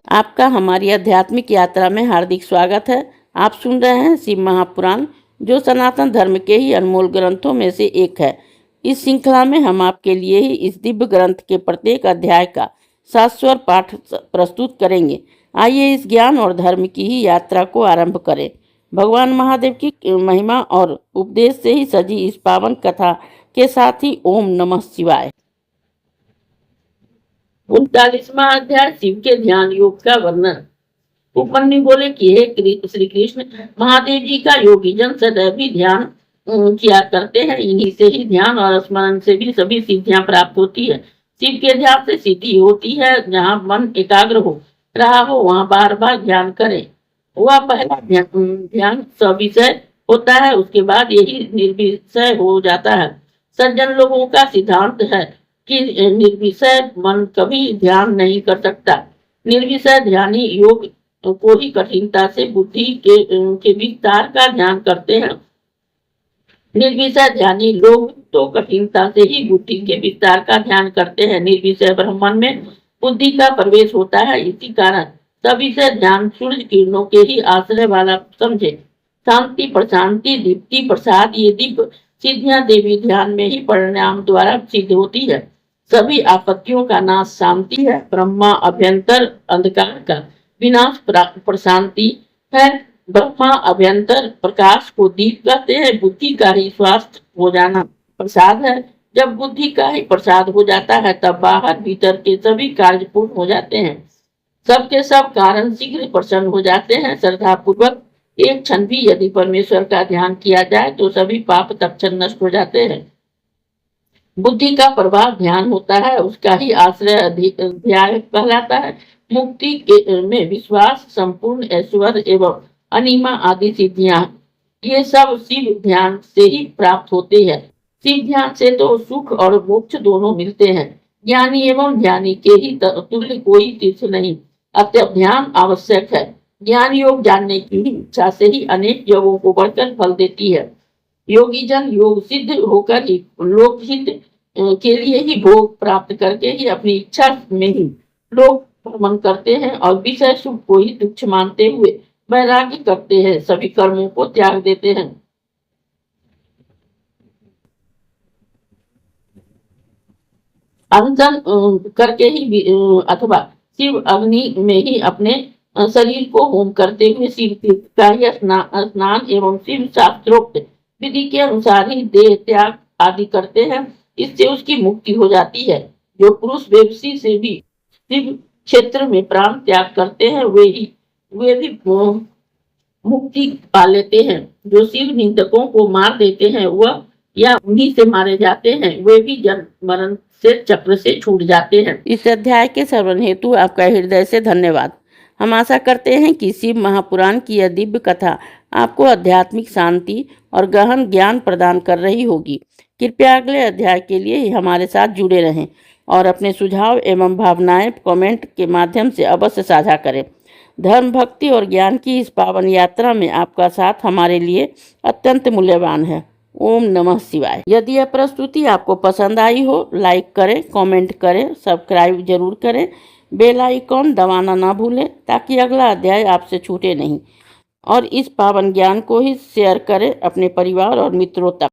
आपका हमारी आध्यात्मिक यात्रा में हार्दिक स्वागत है। आप सुन रहे हैं शिव महापुराण, जो सनातन धर्म के ही अनमोल ग्रंथों में से एक है। इस श्रृंखला में हम आपके लिए ही इस दिव्य ग्रंथ के प्रत्येक अध्याय का शाश्वत पाठ प्रस्तुत करेंगे। आइए इस ज्ञान और धर्म की ही यात्रा को आरंभ करें। भगवान महादेव की महिमा और उपदेश से ही सजी इस पावन कथा के साथ ही ओम नमः शिवाय। 39वां अध्याय शिव के ध्यान योग का वर्णन। उपमन्यु बोले कि हे श्री कृष्ण, महादेव जी का योगी जन सदैव भी ध्यान किया करते हैं। इन्हीं से ही ध्यान और स्मरण से भी सभी सिद्धियां प्राप्त होती है। शिव के ध्यान से सिद्धि होती है। जहाँ मन एकाग्र हो रहा हो वहाँ बार बार ध्यान करें। वह पहला ध्यान सविषय होता है, उसके बाद यही निर्विषय हो जाता है। सज्जन लोगों का सिद्धांत है कि निर्विषय मन कभी ध्यान नहीं कर सकता। निर्विषय ध्यानी योग को ही कठिनता से बुद्धि के विस्तार का ध्यान करते हैं। निर्विषय ध्यानी लोग तो कठिनता से ही बुद्धि के विस्तार का ध्यान करते हैं। निर्विषय ब्रह्मन में बुद्धि का प्रवेश होता है। इसी कारण सविषय ध्यान सूर्य किरणों के ही आश्रय वाला समझे। शांति, प्रशांति, दीप्ति, प्रसाद, ये दीप सिद्धियां देवी ध्यान में ही परिणाम द्वारा सिद्ध होती है। सभी आपत्तियों का नाश शांति है। ब्रह्मा अभ्यंतर अंधकार का विनाश प्रशांति है। ब्रह्मा अभ्यंतर प्रकाश को दीप कहते हैं। बुद्धि का ही स्वास्थ्य हो जाना प्रसाद है। जब बुद्धि का ही प्रसाद हो जाता है तब बाहर भीतर के सभी कार्य पूर्ण हो जाते हैं। सबके सब कारण शीघ्र प्रसन्न हो जाते हैं। श्रद्धा पूर्वक एक क्षण भी यदि परमेश्वर का ध्यान किया जाए तो सभी पाप तत्क्षण नष्ट हो जाते हैं। बुद्धि का प्रभाव ध्यान होता है, उसका ही आश्रय अध्याय कहलाता है। मुक्ति के में विश्वास, संपूर्ण ऐश्वर्य एवं अनिमा आदि सिद्धियां ये सब शिव ध्यान से ही प्राप्त होते हैं। शिव ध्यान से तो सुख और मोक्ष दोनों मिलते हैं। ज्ञानी एवं ध्यानी के ही तुल्य कोई तीर्थ नहीं। अतः ध्यान आवश्यक है। ज्ञान योग जानने की इच्छा से ही अनेक योगों को बढ़कर फल देती है। योगी जन योग सिद्ध होकर ही लोक हित के लिए ही भोग प्राप्त करके ही अपनी इच्छा में ही लोग भ्रमण करते हैं और विषय सुख को ही तुच्छ मानते हुए वैराग्य करते हैं। सभी कर्मों को त्याग देते हैं। अनशन करके ही अथवा शिव अग्नि में ही अपने शरीर को होम करते हुए शिव तीर्थ का ही स्नान एवं शिव शास्त्रोक्त विधि के अनुसार ही देह त्याग आदि करते हैं। इससे उसकी मुक्ति हो जाती है। जो पुरुष वेबसी से भी शिव क्षेत्र में प्राण त्याग करते हैं वे भी मुक्ति पा लेते हैं। जो शिव निंदकों को मार देते हैं वह या उन्हीं से मारे जाते हैं वे भी जन्म मरण से चक्र से छूट जाते हैं। इस अध्याय के श्रवण हेतु आपका हृदय से धन्यवाद। हम आशा करते हैं कि शिव महापुराण की यह दिव्य कथा आपको आध्यात्मिक शांति और गहन ज्ञान प्रदान कर रही होगी। कृपया अगले अध्याय के लिए हमारे साथ जुड़े रहें और अपने सुझाव एवं भावनाएं कमेंट के माध्यम से अवश्य साझा करें। धर्म, भक्ति और ज्ञान की इस पावन यात्रा में आपका साथ हमारे लिए अत्यंत मूल्यवान है। ओम नमः शिवाय। यदि यह प्रस्तुति आपको पसंद आई हो, लाइक करें, कमेंट करें, सब्सक्राइब जरूर करें, बेल आइकॉन दबाना ना भूलें ताकि अगला अध्याय आपसे छूटे नहीं। और इस पावन ज्ञान को ही शेयर करें अपने परिवार और मित्रों तक।